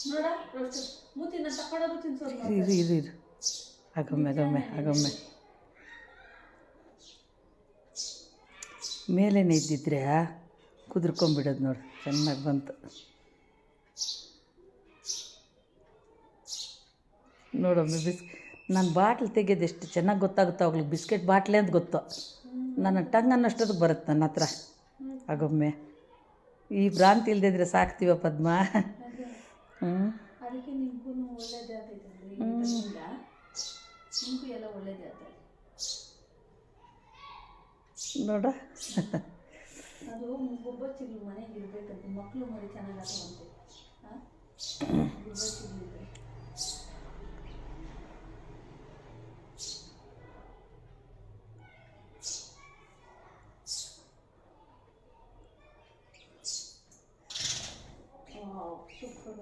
ನೋಡ ಮೂತಿನ ತಕ್ಕೊಳ್ಳೋದು ತಿನ್ಸೋದು ಇರು ಆಗೊಮ್ಮೆ ಮೇಲೇನೆ ಇದ್ದಿದ್ರೆ ಕುದುರ್ಕೊಂಬಿಡೋದು ನೋಡಿ, ಚೆನ್ನಾಗಿ ಬಂತು ನೋಡೊಮ್ಮೆ. ನಾನು ಬಾಟ್ಲ್ ತೆಗೆಯೋದು ಎಷ್ಟು ಚೆನ್ನಾಗಿ ಗೊತ್ತಾಗುತ್ತೋ ಅವ್ಳಿಗೆ ಬಿಸ್ಕೆಟ್ ಬಾಟ್ಲೆ ಅಂತ ಗೊತ್ತು. ನನ್ನ ಟಂಗ್ ಅನ್ನೋಷ್ಟೊತ್ತಿಗೆ ಬರುತ್ತೆ ನನ್ನ ಹತ್ರ. ಆಗೊಮ್ಮೆ ಈ ಭ್ರಾಂತಿ ಇಲ್ಲದಿದ್ರೆ ಸಾಕ್ತೀವ ಪದ್ಮ. ಅದಕ್ಕೆ ನಿಮಗೂ ಒಳ್ಳೇದೇ ಆಗ್ತೈತೆ, ನಿಮಗೂ ಎಲ್ಲ ಒಳ್ಳೇದೇ ಆಗ್ತದೆ ನೋಡ. ಅದು ಗುಬ್ಬಚ್ಚಿಗಳು ಮನೆಗೆ ಇರಬೇಕಂತ, ಮಕ್ಕಳು ಮರಿ ಚೆನ್ನಾಗಿ ಆಗುವಂತೆ ಗುಬ್ಬಚ್ಚಿಗಳಿದ್ರೆ. ಸೂಪರ್.